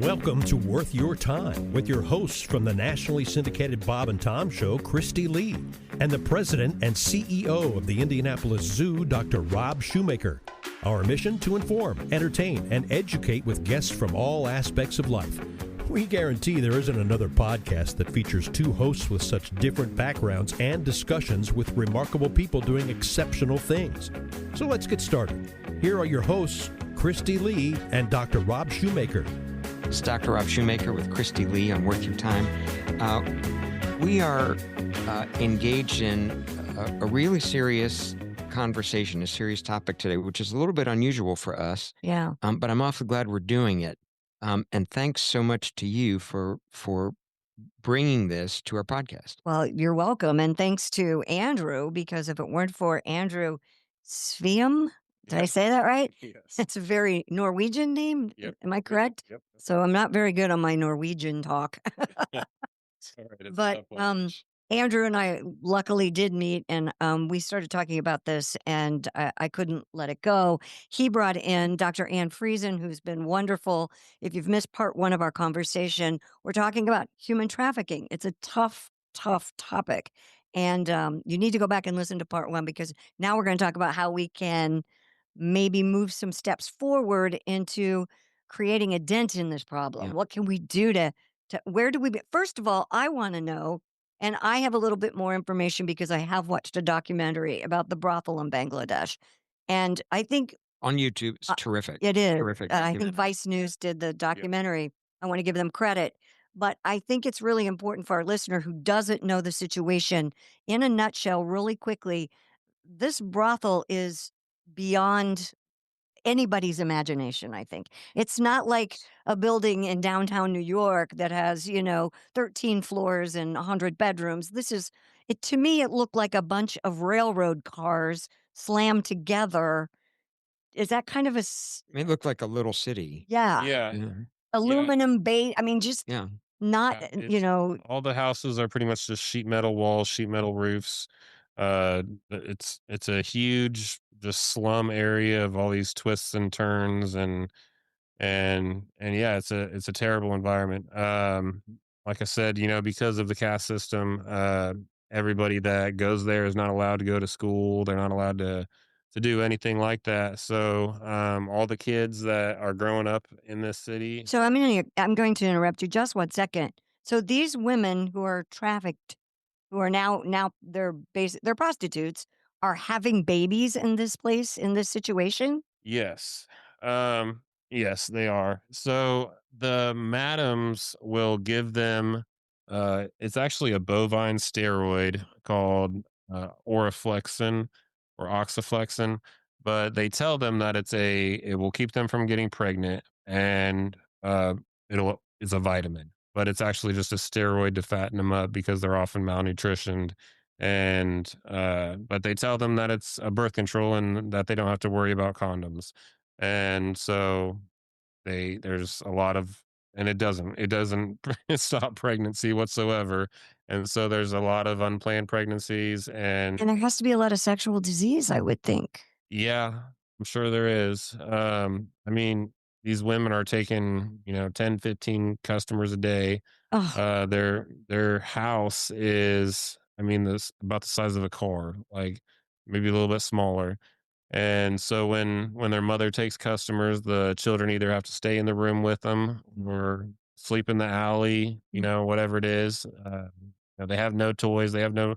Welcome to Worth Your Time with your hosts from the nationally syndicated Bob and Tom Show, Kristi Lee, and the president and CEO of the Indianapolis Zoo, Dr. Rob Shumaker. Our mission to inform, entertain, and educate with guests from all aspects of life. We guarantee there isn't another podcast that features two hosts with such different backgrounds and discussions with remarkable people doing exceptional things. So let's get started. Here are your hosts, Kristi Lee and Dr. Rob Shumaker. It's Dr. Rob Shumaker with Kristi Lee on Worth Your Time. We are engaged in a really serious conversation, a serious topic today, which is a little bit unusual for us. Yeah. But I'm awfully glad we're doing it. And thanks so much to you for bringing this to our podcast. Well, you're welcome. And thanks to Andrew, because if it weren't for Andrew Sveum, did I say that right? Yes. It's a very Norwegian name. Yep. Am I correct? Yep. So I'm not very good on my Norwegian talk. It's all right. It's But tough language. Andrew and I luckily did meet, and we started talking about this, and I couldn't let it go. He brought in Dr. Friesen, who's been wonderful. If you've missed part one of our conversation, we're talking about human trafficking. It's a tough, tough topic. And you need to go back and listen to part one, because now we're going to talk about how we can maybe move some steps forward into creating a dent in this problem. Yeah. What can we do to where do we be? First of all, I want to know, and I have a little bit more information because I have watched a documentary about the brothel in Bangladesh. And I think On YouTube, it's terrific. it is. Terrific. I think Vice News did the documentary. I want to give them credit. But I think it's really important for our listener who doesn't know the situation. In a nutshell, really quickly, this brothel is beyond anybody's imagination, I think. It's not like a building in downtown New York that has, 13 floors and 100 bedrooms. To me, it looked like a bunch of railroad cars slammed together. Is that kind of It looked like a little city. yeah, Yeah. aluminum base? I mean, just Yeah. not, All the houses are pretty much just sheet metal walls, sheet metal roofs. It's a huge just slum area of all these twists and turns and yeah, it's a terrible environment. Like I said, because of the caste system, everybody that goes there is not allowed to go to school. They're not allowed to do anything like that. So all the kids that are growing up in this city. So I'm going to interrupt you just 1 second. So these women who are trafficked, who are now they're prostitutes, are having babies in this place, in this situation? Yes. Yes, they are. So the madams will give them it's actually a bovine steroid called oriflexin or oxyflexin, but they tell them that it will keep them from getting pregnant, and it's a vitamin, but it's actually just a steroid to fatten them up because they're often malnutritioned. And but they tell them that it's a birth control and that they don't have to worry about condoms. And so there's a lot of, and it doesn't stop pregnancy whatsoever. And so there's a lot of unplanned pregnancies, and And there has to be a lot of sexual disease, I would think. yeah, I'm sure there is. I mean, these women are taking, 10, 15 customers a day. Oh, Their house is, I mean, this about the size of a car, like maybe a little bit smaller. And so when their mother takes customers, the children either have to stay in the room with them or sleep in the alley, whatever it is. They have no toys. They have no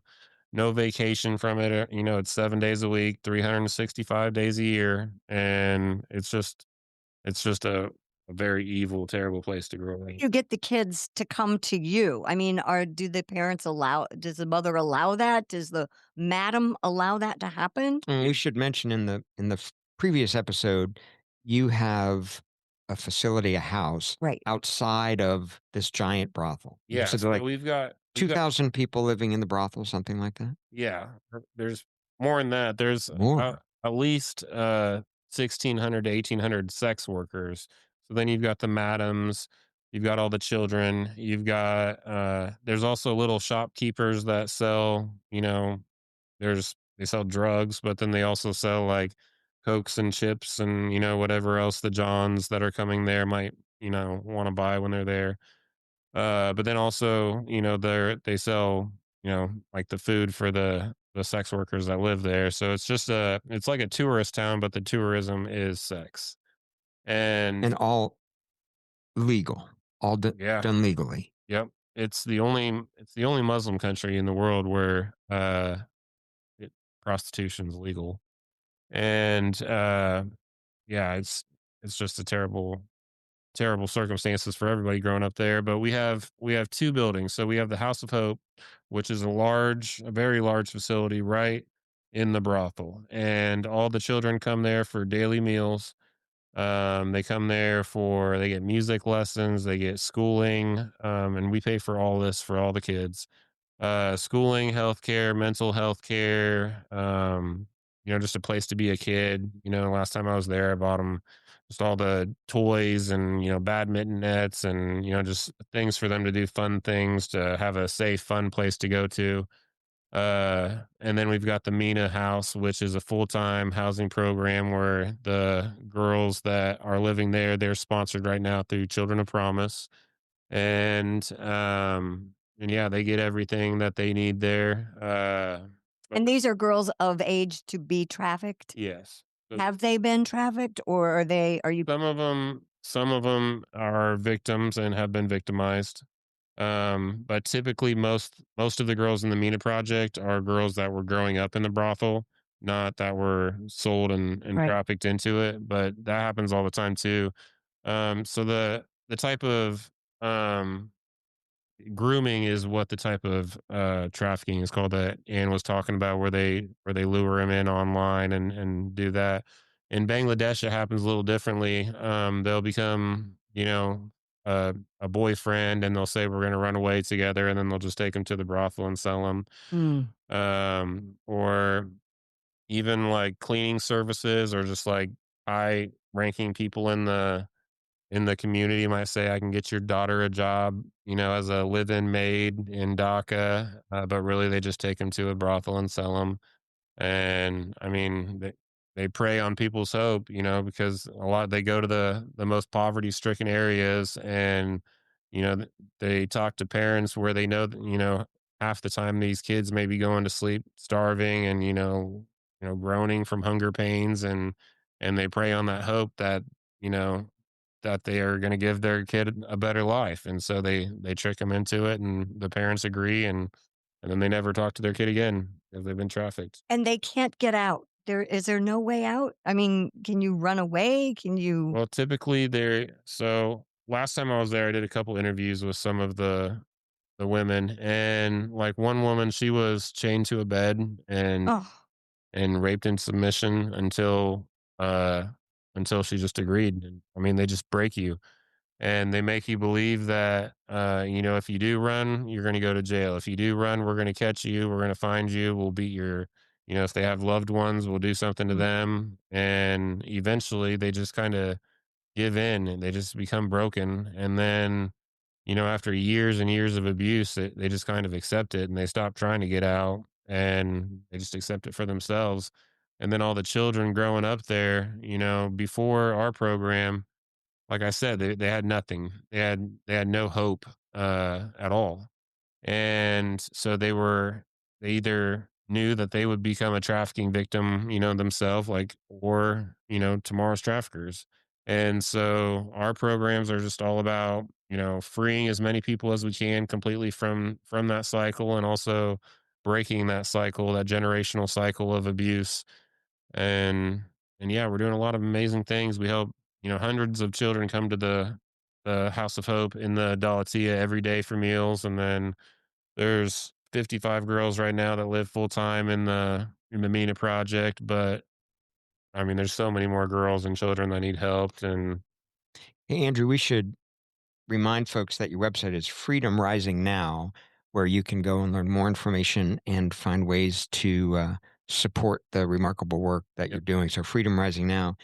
vacation from it. It's 7 days a week, 365 days a year, and it's just a very evil, terrible place to grow up. you get the kids to come to you. I mean, does the mother allow that? Does the madam allow that to happen? We should mention in the previous episode, you have a facility, a house Right. outside of this giant brothel. Yeah, So so like we've got 2,000 people living in the brothel, something like that. yeah. There's more than that. There's More. at least 1,600 to 1,800 sex workers. So then you've got the madams, you've got all the children, you've got there's also little shopkeepers that sell, they sell drugs, but then they also sell like Cokes and chips and, whatever else the Johns that are coming there might want to buy when they're there. But then also, they sell, like the food for the sex workers that live there. So it's like a tourist town, but the tourism is sex. And And all legal, yeah, done legally. yep. It's the only Muslim country in the world where it, prostitution's legal. And yeah, it's just a terrible circumstances for everybody growing up there. But we have two buildings. So we have the House of Hope, which is a very large facility right in the brothel, and all the children come there for daily meals. They come there they get music lessons, they get schooling, and we pay for all this for all the kids. Schooling, healthcare, mental health care, just a place to be a kid. Last time I was there, I bought them just all the toys and, badminton nets and, just things for them to do fun things, to have a safe, fun place to go to. And then we've got the Mina House, which is a full-time housing program where the girls that are living there, they're sponsored right now through Children of Promise. And yeah, they get everything that they need there. But And these are girls of age to be trafficked? yes, but Have they been trafficked, or are you some of them are victims and have been victimized. But typically, most of the girls in the Mina Project are girls that were growing up in the brothel, not that were sold and right? trafficked into it. But that happens all the time too. So the type of um grooming is what the type of trafficking is called that Ann was talking about, where they lure him in online and do that. In Bangladesh, it happens a little differently. They'll become, a boyfriend, and they'll say we're going to run away together, and then they'll just take him to the brothel and sell him. Mm. Or even like cleaning services, or just like high ranking people in the community might say, I can get your daughter a job, as a live-in maid in Dhaka, but really they just take them to a brothel and sell them. And I mean, they prey on people's hope, because they go to the most poverty-stricken areas, and they talk to parents where they know that, half the time these kids may be going to sleep starving and groaning from hunger pains, and they prey on that hope that you know that they are going to give their kid a better life, and so they trick them into it, and the parents agree, and then they never talk to their kid again if they've been trafficked. And they can't get out. There no way out? I mean, can you run away? Can you Well, typically so last time I was there, I did a couple interviews with some of the women, and like one woman, she was chained to a bed Oh, and raped in submission uh until she just agreed. And I mean, they just break you, and they make you believe that if you do run, you're going to go to jail. If you do run, we're going to catch you, we're going to find you, we'll beat if they have loved ones, we'll do something to mm. them. And eventually they just kind of give in, and they just become broken. And then after years and years of abuse, they just kind of accept it, and they stop trying to get out, and they just accept it for themselves. And then all the children growing up there, before our program, like I said, they had nothing. They had no hope at all. And so they either knew that they would become a trafficking victim, themselves, like, or, tomorrow's traffickers. And so our programs are just all about, freeing as many people as we can completely from that cycle, and also breaking that cycle, that generational cycle of abuse. And yeah, we're doing a lot of amazing things. We help, hundreds of children come to the House of Hope in the Dalatia every day for meals. And then there's 55 girls right now that live full time in the Mina project. But I mean, there's so many more girls and children that need help. And Hey, Andrew, we should remind folks that your website is Freedom Rising Now, where you can go and learn more information and find ways to support the remarkable work that you're yep, doing. So, Freedom Rising Now.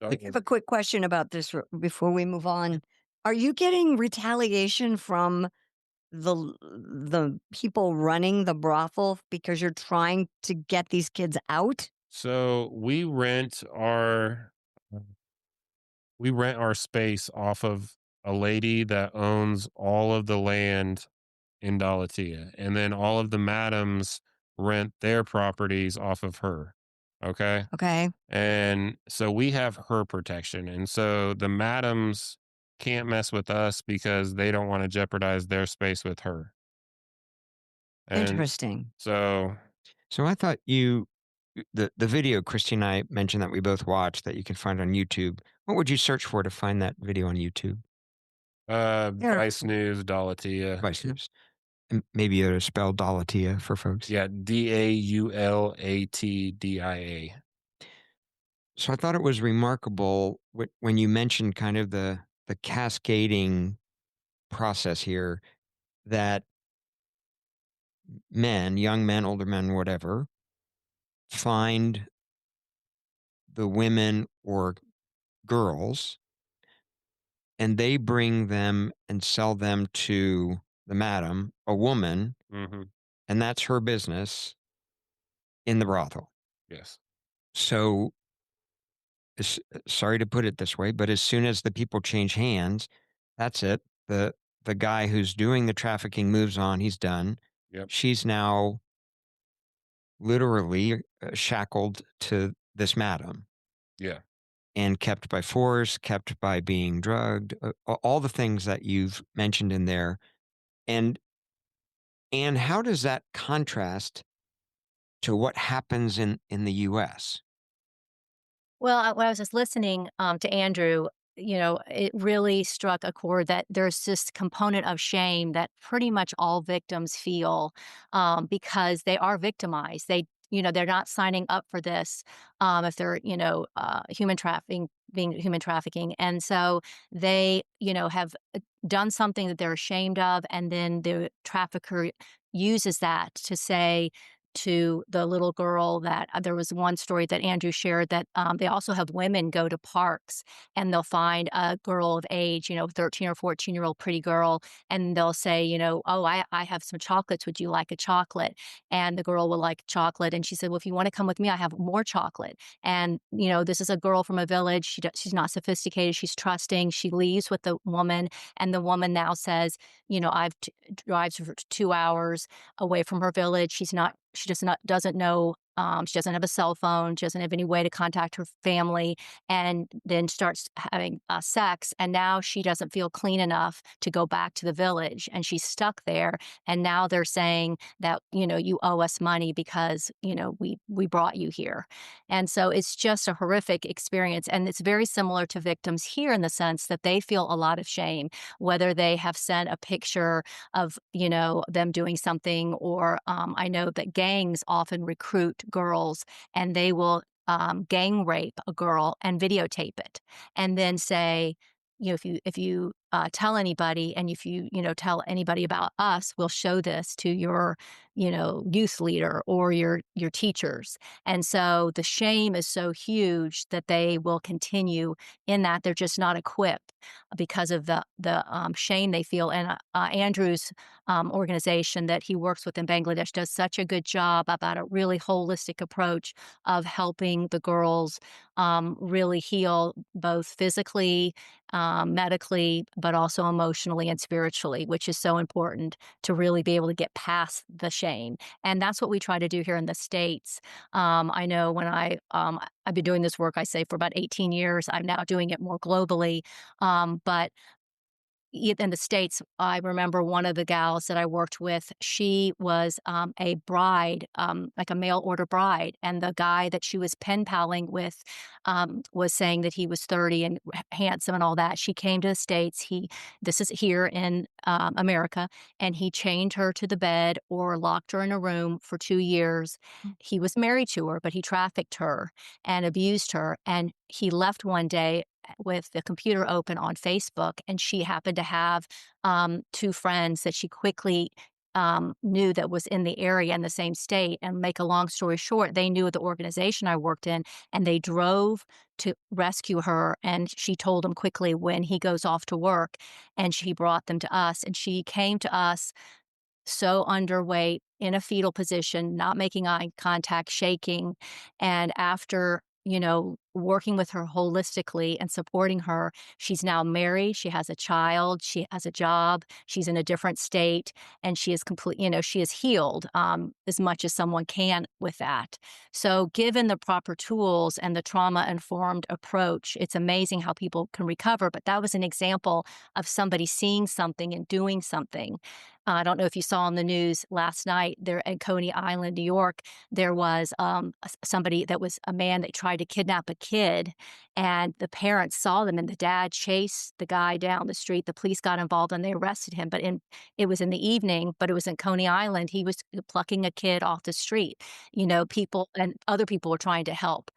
I have a quick question about this before we move on. Are you getting retaliation from the people running the brothel because you're trying to get these kids out? so we rent our space off of a lady that owns all of the land in Dalatia, and then all of the madams rent their properties off of her. Okay. Okay. And so we have her protection. And so the madams can't mess with us because they don't want to jeopardize their space with her. And Interesting. so, So I thought the video Christy and I mentioned that we both watched that you can find on YouTube. What would you search for to find that video on YouTube? There. Vice News, Dalatia. Vice News. And maybe you spell Dalatia for folks. Yeah, Daulatdia. So I thought it was remarkable when you mentioned kind of the cascading process here that men, young men, older men, whatever, find the women or girls and they bring them and sell them to the madam, a woman, Mm-hmm. and that's her business in the brothel. Yes. So, sorry to put it this way, but as soon as the people change hands, that's it. The guy who's doing the trafficking moves on. He's done. Yep. She's now literally shackled to this madam Yeah. and kept by force, kept by being drugged, all the things that you've mentioned in there. And how does that contrast to what happens in the US? Well, when I was just listening to Andrew, it really struck a chord that there's this component of shame that pretty much all victims feel because they are victimized. They're not signing up for this if they're, human trafficking, being human trafficking, and so they, have done something that they're ashamed of, and then the trafficker uses that to say to the little girl that there was one story that Andrew shared that they also have women go to parks and they'll find a girl of age, 13 or 14-year-old pretty girl, and they'll say, oh, I have some chocolates. Would you like a chocolate? And the girl will like chocolate. And she said, well, if you want to come with me, I have more chocolate. And, this is a girl from a village. She's not sophisticated. She's trusting. She leaves with the woman. And the woman now says, I've drives for 2 hours away from her village. She just not doesn't know. She doesn't have a cell phone. She doesn't have any way to contact her family, and then starts having sex. And now she doesn't feel clean enough to go back to the village, and she's stuck there. And now they're saying that you owe us money because we brought you here. And so it's just a horrific experience, and it's very similar to victims here in the sense that they feel a lot of shame, whether they have sent a picture of them doing something, or I know that gangs often recruit girls and they will gang rape a girl and videotape it and then say, if you tell anybody, and if you tell anybody about us, we'll show this to your youth leader or your teachers. And so the shame is so huge that they will continue in that. They're just not equipped because of the shame they feel. And Andrew's organization that he works with in Bangladesh does such a good job about a really holistic approach of helping the girls really heal both physically, medically, but also emotionally and spiritually, which is so important to really be able to get past the shame. And that's what we try to do here in the States. I know when I've been doing this work, I say for about 18 years. I'm now doing it more globally. But in the States, I remember one of the gals that I worked with, she was a bride, like a mail order bride. And the guy that she was pen paling with was saying that he was 30 and handsome and all that. She came to the States. This is here in America, and he chained her to the bed or locked her in a room for 2 years. He was married to her, but he trafficked her and abused her. And he left one day with the computer open on Facebook, and she happened to have two friends that she quickly knew that was in the area in the same state. And make a long story short, they knew the organization I worked in, and they drove to rescue her. And she told them quickly when he goes off to work, and she brought them to us. And she came to us so underweight, in a fetal position, not making eye contact, shaking. And after working with her holistically and supporting her. She's now married, she has a child, she has a job, she's in a different state, and she is she is healed as much as someone can with that. So, given the proper tools and the trauma informed approach, it's amazing how people can recover. But that was an example of somebody seeing something and doing something. I don't know if you saw on the news last night there at Coney Island, New York, there was somebody that was a man that tried to kidnap a kid, and the parents saw them, and the dad chased the guy down the street. The police got involved and they arrested him. It was in the evening, but it was in Coney Island. He was plucking a kid off the street. People and other people were trying to help.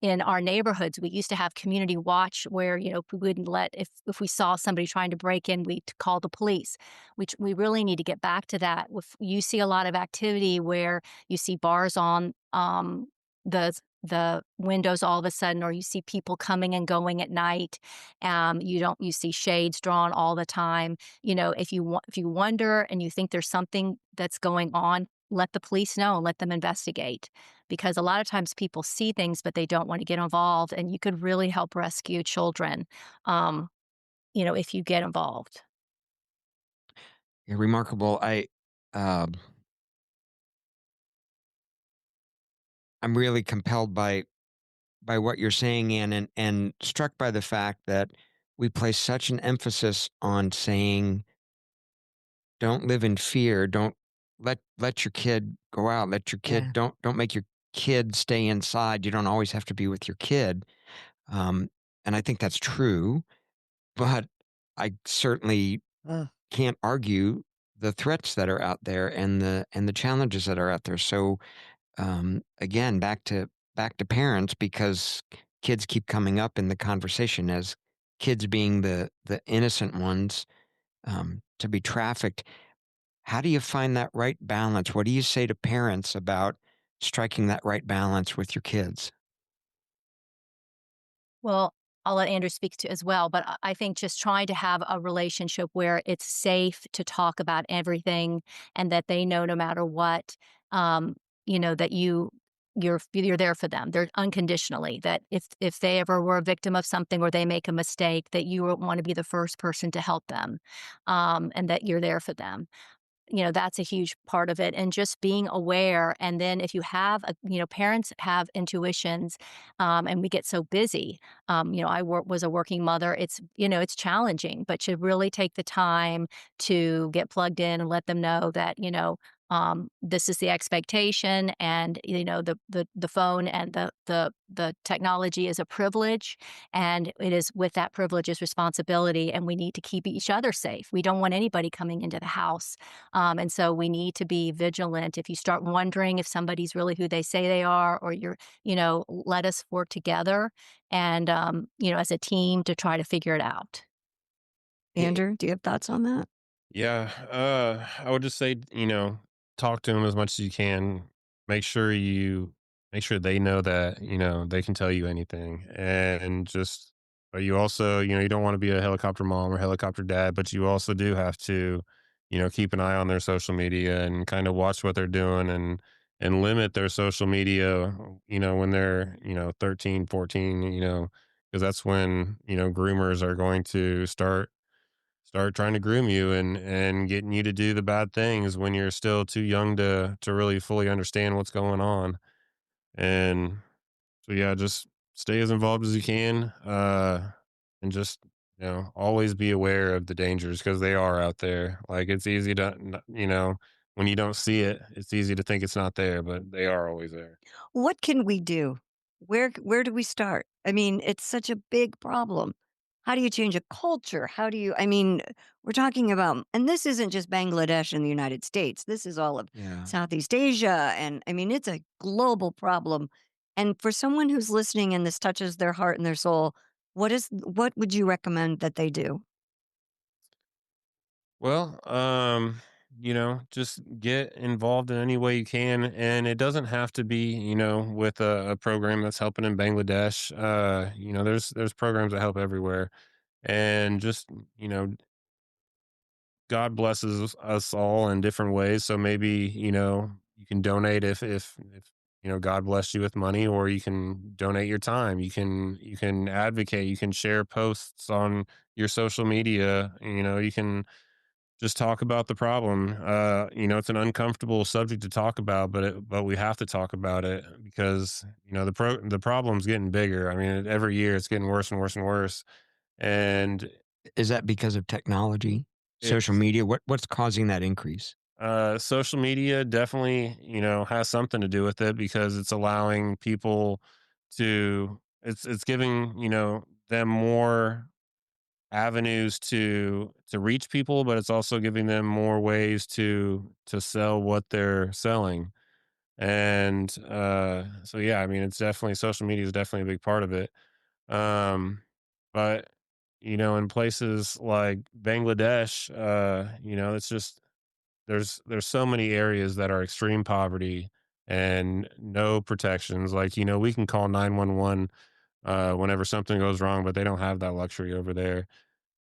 In our neighborhoods, we used to have community watch where, we wouldn't let, if we saw somebody trying to break in, we'd call the police. We really need to get back to that. You see a lot of activity where you see bars on the windows all of a sudden, or you see people coming and going at night. You see shades drawn all the time. If you wonder and you think there's something that's going on, let the police know and let them investigate, because a lot of times people see things but they don't want to get involved, and you could really help rescue children, if you get involved. Yeah, remarkable. Um, I'm really compelled by what you're saying, Ann, and struck by the fact that we place such an emphasis on saying, "Don't live in fear. Don't let your kid go out. Let your kid Yeah. don't make your kid stay inside. You don't always have to be with your kid." Um, and I think that's true, but I certainly Ugh. can't argue the threats that are out there and the challenges that are out there. So again, back to parents, because kids keep coming up in the conversation as kids being the innocent ones to be trafficked. How do you find that right balance? What do you say to parents about striking that right balance with your kids? Well, I'll let Andrew speak to as well, but I think just trying to have a relationship where it's safe to talk about everything, and that they know no matter what, that you're there for them. They're unconditionally, that if they ever were a victim of something or they make a mistake, that you want to be the first person to help them, and that you're there for them. That's a huge part of it, and just being aware. And then if you have parents have intuitions, and we get so busy. Was a working mother. It's challenging, but to really take the time to get plugged in and let them know that, this is the expectation, and the phone and the technology is a privilege, and it is, with that privilege is responsibility, and we need to keep each other safe. We don't want anybody coming into the house, and so we need to be vigilant. If you start wondering if somebody's really who they say they are, or let us work together, and as a team, to try to figure it out. Andrew, do you have thoughts on that? Yeah, I would just say, talk to them as much as you can. Make sure you make sure they know that, they can tell you anything. And just, but you also, you don't want to be a helicopter mom or helicopter dad, but you also do have to, keep an eye on their social media and kind of watch what they're doing, and limit their social media, when they're, 13, 14, because that's when, groomers are going to start trying to groom you and getting you to do the bad things when you're still too young to really fully understand what's going on. And so yeah, just stay as involved as you can, and just always be aware of the dangers, because they are out there. Like, it's easy to when you don't see it, it's easy to think it's not there, but they are always there. What can we do? Where do we start? I mean, it's such a big problem. How do you change a culture? We're talking about, and this isn't just Bangladesh and the United States. This is all of Yeah. Southeast Asia, and it's a global problem. And for someone who's listening and this touches their heart and their soul, what would you recommend that they do? Well, just get involved in any way you can, and it doesn't have to be, with a program that's helping in Bangladesh. There's programs that help everywhere, and just, God blesses us all in different ways. So maybe, you can donate if God bless you with money, or you can donate your time. You can advocate. You can share posts on your social media. You can just talk about the problem. It's an uncomfortable subject to talk about, but we have to talk about it because the problem's getting bigger. I mean, every year it's getting worse and worse and worse, and Is that because of technology, social it's media? What's causing that increase? social media definitely has something to do with it because it's allowing people it's giving them more avenues to reach people, but it's also giving them more ways to sell what they're selling. And so yeah, I mean, it's definitely social media is definitely a big part of it. Um, but in places like Bangladesh, it's just there's so many areas that are extreme poverty and no protections. Like, we can call 911 whenever something goes wrong, but they don't have that luxury over there,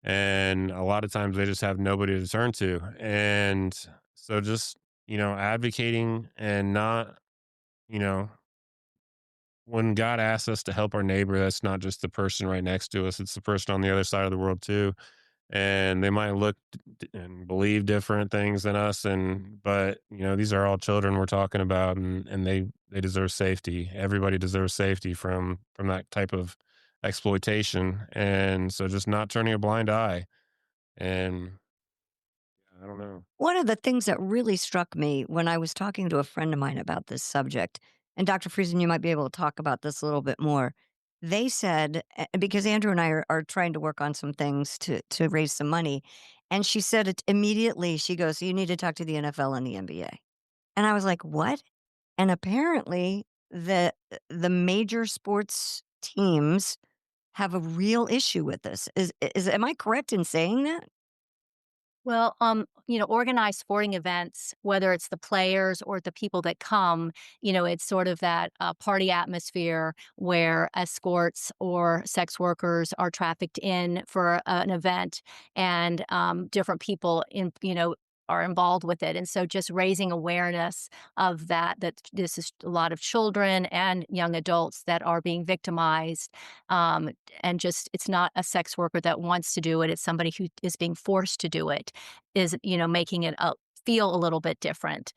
and a lot of times they just have nobody to turn to. And so just advocating and not you know when God asks us to help our neighbor, that's not just the person right next to us, it's the person on the other side of the world too. And they might look and believe different things than us, but these are all children we're talking about, and they deserve safety. Everybody deserves safety from that type of exploitation. And so just not turning a blind eye. And I don't know. One of the things that really struck me when I was talking to a friend of mine about this subject, and Dr. Friesen, you might be able to talk about this a little bit more. They said, because Andrew and I are trying to work on some things to raise some money, and she said it immediately. She goes, "You need to talk to the NFL and the NBA." And I was like, "What?" And apparently, the major sports teams have a real issue with this. Is am I correct in saying that? Well, organized sporting events, whether it's the players or the people that come, it's sort of that party atmosphere where escorts or sex workers are trafficked in for an event, and different people are involved with it. And so just raising awareness of that this is a lot of children and young adults that are being victimized. Um, and just, it's not a sex worker that wants to do it. It's somebody who is being forced to do it is, making it feel a little bit different.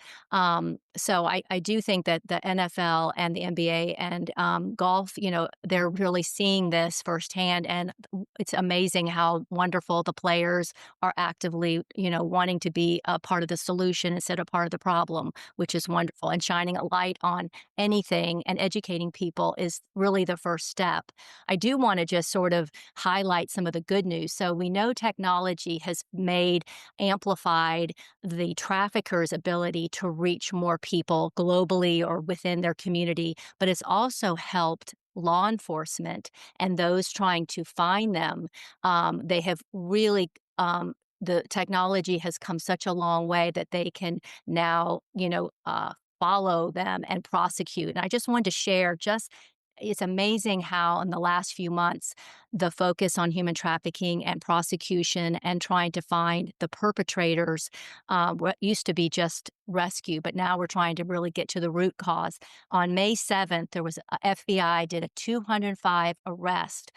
So I do think that the NFL and the NBA and golf, they're really seeing this firsthand. And it's amazing how wonderful the players are actively, wanting to be a part of the solution instead of part of the problem, which is wonderful. And shining a light on anything and educating people is really the first step. I do want to just sort of highlight some of the good news. So we know technology has amplified the traffickers' ability to reach more people globally or within their community, but it's also helped law enforcement and those trying to find them. They have really, the technology has come such a long way that they can now, follow them and prosecute. And I just wanted to share just it's amazing how in the last few months the focus on human trafficking and prosecution and trying to find the perpetrators, what used to be just rescue, but now we're trying to really get to the root cause. On May 7th, there was FBI did a 205 arrest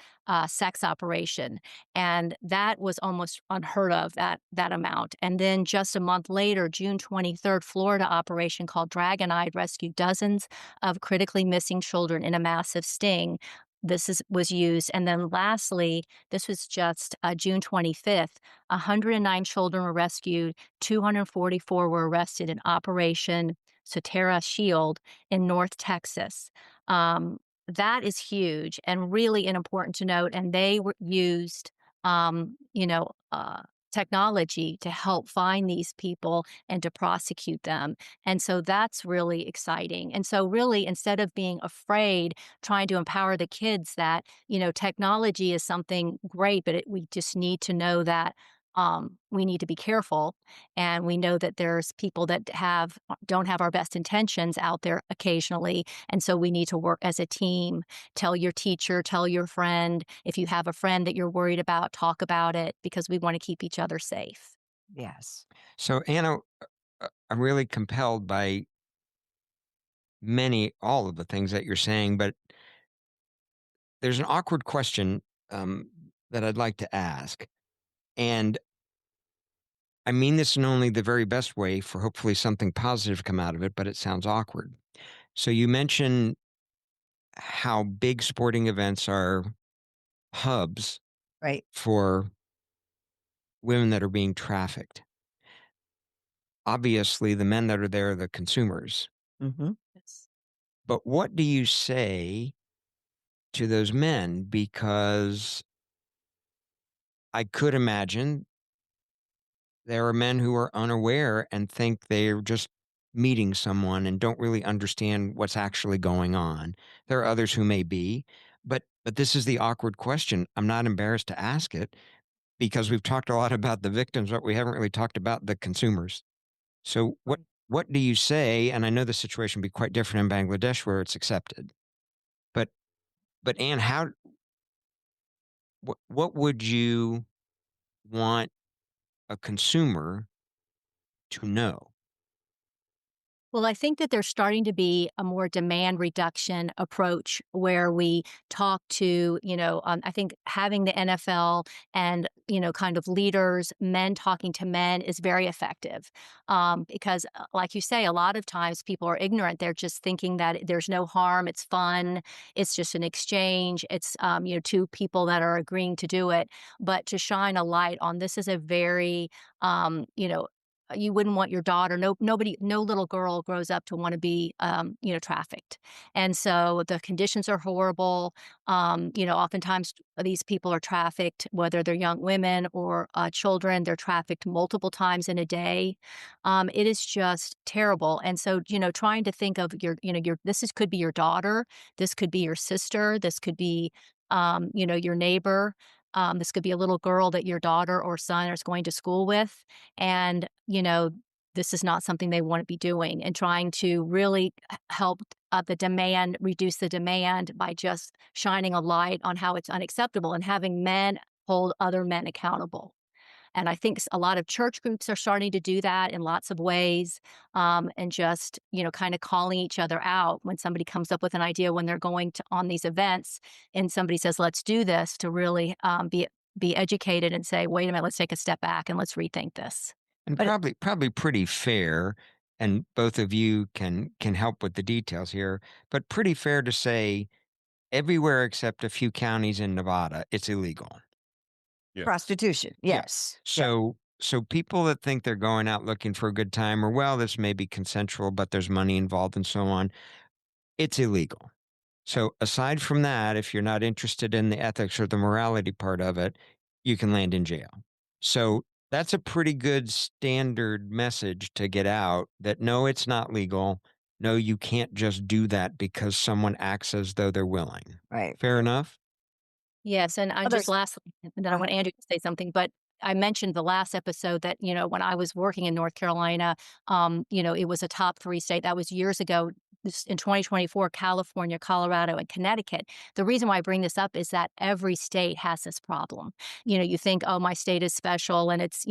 sex operation, and that was almost unheard of, that amount. And then just a month later, June 23rd, Florida operation called Dragon Eye rescued dozens of critically missing children in a massive sting. Was used. And then lastly, this was just June 25th, 109 children were rescued, 244 were arrested in Operation Sotera Shield in North Texas. That is huge and really important to note. And they were used, technology to help find these people and to prosecute them. And so that's really exciting. And so, really, instead of being afraid, trying to empower the kids that, technology is something great, but we just need to know that. We need to be careful, and we know that there's people that don't have our best intentions out there occasionally, and so we need to work as a team. Tell your teacher, tell your friend. If you have a friend that you're worried about, talk about it because we want to keep each other safe. Yes. So, Anna, I'm really compelled by all of the things that you're saying, but there's an awkward question um, that I'd like to ask. And I mean this in only the very best way for hopefully something positive to come out of it, but it sounds awkward. So you mentioned how big sporting events are hubs Right. for women that are being trafficked. Obviously, the men that are there are the consumers. Hmm. Yes. But what do you say to those men? Because I could imagine there are men who are unaware and think they're just meeting someone and don't really understand what's actually going on. There are others who may be, but this is the awkward question. I'm not embarrassed to ask it because we've talked a lot about the victims, but we haven't really talked about the consumers. So what do you say? And I know the situation would be quite different in Bangladesh where it's accepted. But Anne, what would you want a consumer to know? Well, I think that there's starting to be a more demand reduction approach where we talk to, I think having the NFL and, kind of leaders, men talking to men is very effective. Because, like you say, a lot of times people are ignorant. They're just thinking that there's no harm, it's fun, it's just an exchange, it's, two people that are agreeing to do it. But to shine a light on this is a very, you wouldn't want your daughter, no little girl grows up to want to be, trafficked. And so the conditions are horrible. Oftentimes these people are trafficked, whether they're young women or children, they're trafficked multiple times in a day. It is just terrible. And so, trying to think of could be your daughter, this could be your sister, this could be, your neighbor. This could be a little girl that your daughter or son is going to school with. And, this is not something they want to be doing, and trying to really help reduce the demand by just shining a light on how it's unacceptable and having men hold other men accountable. And I think a lot of church groups are starting to do that in lots of ways, and just, kind of calling each other out when somebody comes up with an idea when they're going to on these events and somebody says, let's do this, to really be educated and say, wait a minute, let's take a step back and let's rethink this. And But probably pretty fair, and both of you can help with the details here, but pretty fair to say everywhere except a few counties in Nevada, it's illegal. Yeah. prostitution, Yeah. yes. Yeah. So people that think they're going out looking for a good time, or well, this may be consensual, but there's money involved and so on, it's illegal. So aside from that, if you're not interested in the ethics or the morality part of it, you can land in jail. So that's a pretty good standard message to get out that no, it's not legal. No, you can't just do that because someone acts as though they're willing. Right. Fair enough? Yes, and I just Others. lastly, and then I Go want ahead. Andrew to say something, but I mentioned the last episode that, when I was working in North Carolina, it was a top 3 state. That was years ago. This in 2024, California, Colorado, and Connecticut. The reason why I bring this up is that every state has this problem. You think, "Oh, my state is special and it's,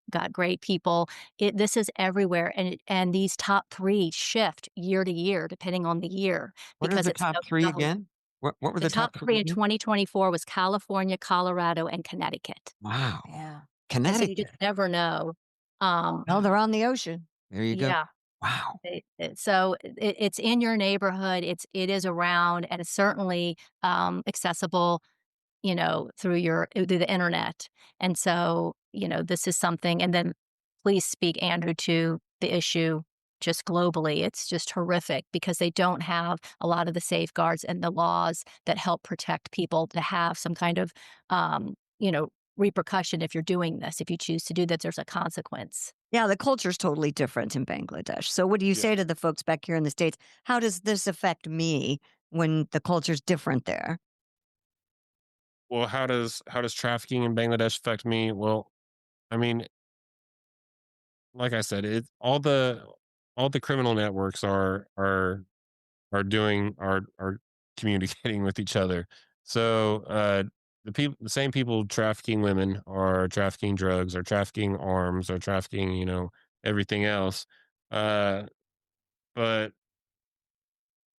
got great people." This is everywhere, and these top 3 shift year to year depending on the year What are because the it's top so three prevalent. again? What were The the top top three 3 in again? 2024 was California, Colorado, and Connecticut, Wow. Yeah. and so you just Connecticut. never know. Um, No, they're on the ocean. There you go. yeah, Wow. it's in your neighborhood, it is around, and it's certainly, accessible, through the internet, and so, this is something, and then please speak, Andrew, to the issue just globally. It's just horrific because they don't have a lot of the safeguards and the laws that help protect people to have some kind of, um, you know, repercussion if you're doing this. If you choose to do that, there's a consequence. Yeah, the culture's totally different in Bangladesh. So what do you Yeah. say to the folks back here in the States? How does this affect me when the culture's different there? Well, how does trafficking in Bangladesh affect me? Well, I mean, like I said, it all the criminal networks are communicating with each other. So the same people trafficking women are trafficking drugs, or trafficking arms, or trafficking, everything else. Uh, but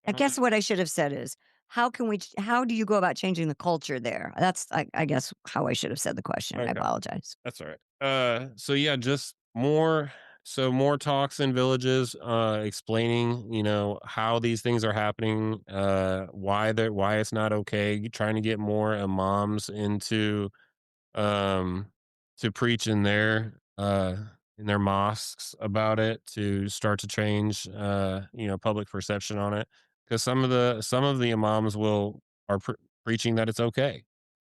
I guess what I should have said is, how do you go about changing the culture there? That's, I guess, how I should have said the question. I Okay. apologize. That's all right. So yeah, just more talks in villages, explaining, how these things are happening, why it's not okay, trying to get more imams um to preach in their mosques about it, to start to change public perception on it, because some of the imams are preaching that it's okay,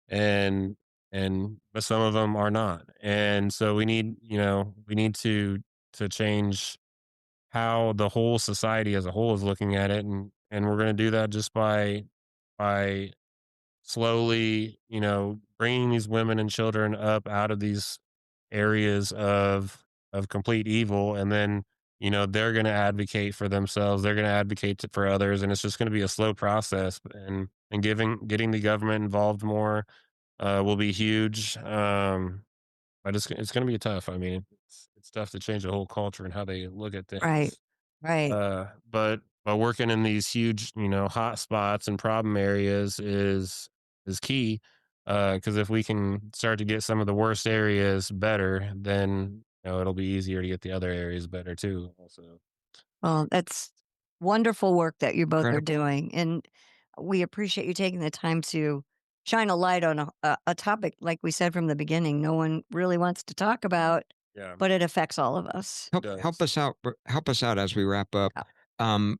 and but some of them are not, and so we need to change how the whole society as a whole is looking at it, and we're going to do that just by slowly, bringing these women and children up out of these areas of complete evil, and then they're going to advocate for themselves, they're going to advocate for others, and it's just going to be a slow process, and getting the government involved more will be huge. But it's going to be tough. I mean, it's tough to change the whole culture and how they look at Right. things. Right. But working in these huge, hot spots and problem areas is key. Because if we can start to get some of the worst areas better, then it'll be easier to get the other areas better too. Also, Well, that's wonderful work that you both are Incredible. doing, and we appreciate you taking the time to shine a light on a topic, like we said from the beginning, no one really wants to talk about, yeah, but it affects all of us. it Help does. us out. Help us out as we wrap up. Yeah. Um,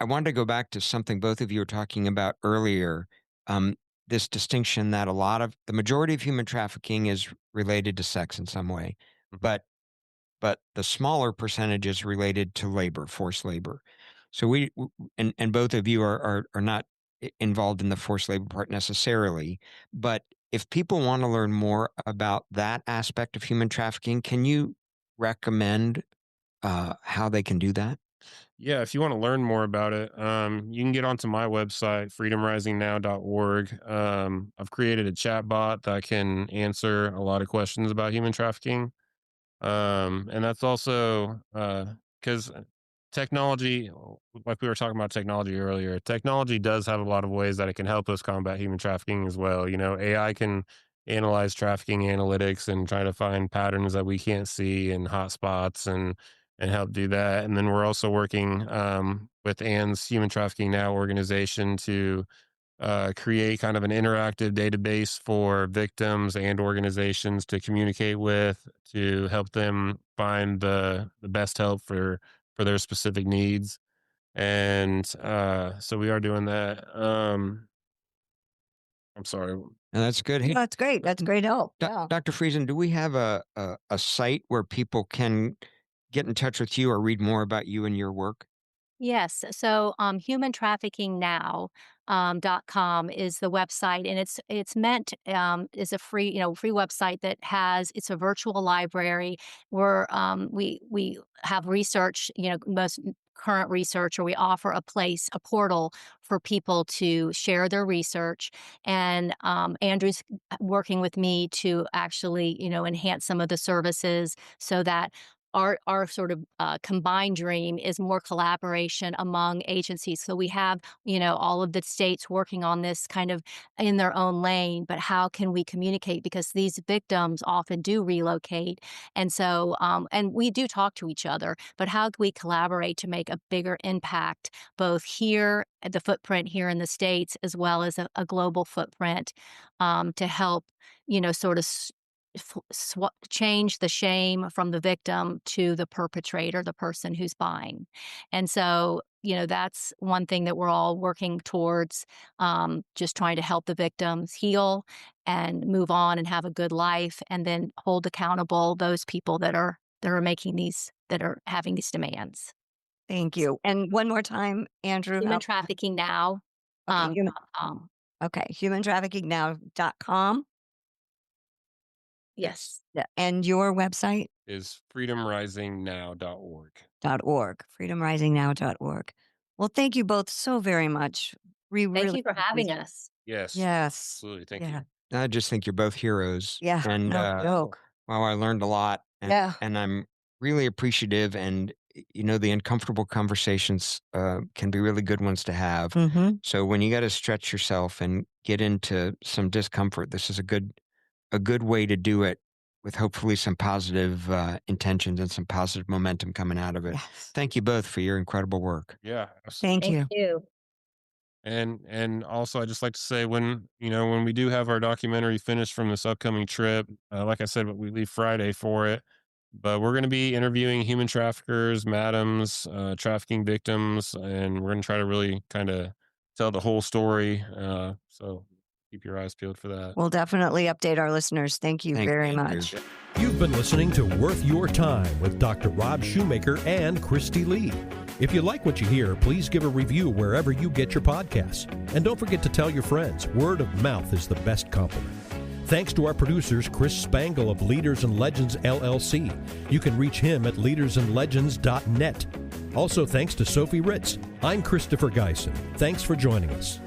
I wanted to go back to something both of you were talking about earlier. Um, this distinction that the majority of human trafficking is related to sex in some way, Mhm. but the smaller percentage is related to labor, forced labor. So and both of you are not involved in the forced labor part necessarily, but if people want to learn more about that aspect of human trafficking, can you recommend how they can do that? Yeah, if you want to learn more about it, you can get onto my website, freedomrisingnow.org. I've created a chat bot that can answer a lot of questions about human trafficking. And that's also because technology, like we were talking about technology earlier, technology does have a lot of ways that it can help us combat human trafficking as well. AI can analyze trafficking analytics and try to find patterns that we can't see and hotspots, and help do that. And then we're also working with Ann's Human Trafficking Now organization to create kind of an interactive database for victims and organizations to communicate with, to help them find the best help for their specific needs. And so we are doing that. I'm sorry. And that's good. No, Hey, that's great. That's great help. Yeah. Dr. Friesen, do we have a site where people can get in touch with you or read more about you and your work? Yes. So, humantraffickingnow.com is the website, and it's meant is a free free website that has it's a virtual library where we have research, most current research, or we offer a portal for people to share their research. And Andrew's working with me to actually enhance some of the services so that our sort of combined dream is more collaboration among agencies. So we have, all of the states working on this kind of in their own lane, but how can we communicate? Because these victims often do relocate. And so, and we do talk to each other, but how can we collaborate to make a bigger impact, both here at the footprint here in the States, as well as a global footprint, to help, sort of change the shame from the victim to the perpetrator, the person who's buying. And so, that's one thing that we're all working towards, just trying to help the victims heal and move on and have a good life, and then hold accountable those people that are making these that are having these demands. Thank you. And one more time, Andrew, Human how trafficking now. okay, .com. okay, humantraffickingnow.com. Yes. Yeah, and your website? Is freedomrisingnow.org. .org, freedomrisingnow.org. Well, thank you both so very much. We Thank really you for having appreciate. us. Yes, Yes. absolutely. Thank you. Yeah. I just think you're both heroes, Yeah. and No joke. wow, I learned a lot, Yeah. and I'm really appreciative. And the uncomfortable conversations can be really good ones to have. Mm-hmm. So when you got to stretch yourself and get into some discomfort, this is a good way to do it with hopefully some positive intentions and some positive momentum coming out of it. Yes. Thank you both for your incredible work. Yeah. Thank Thank you. you. And also, I just like to say when we do have our documentary finished from this upcoming trip, like I said, we leave Friday for it, but we're going to be interviewing human traffickers, madams, trafficking victims, and we're going to try to really kind of tell the whole story. So keep your eyes peeled for that. We'll definitely update our listeners. Thank you Thanks, very Andrew. much. You've been listening to Worth Your Time with Dr. Rob Shumaker and Kristi Lee. If you like what you hear, please give a review wherever you get your podcasts. And don't forget to tell your friends. Word of mouth is the best compliment. Thanks to our producers, Chris Spangle of Leaders and Legends, LLC. You can reach him at leadersandlegends.net. Also, thanks to Sophie Ritz. I'm Christopher Geisen. Thanks for joining us.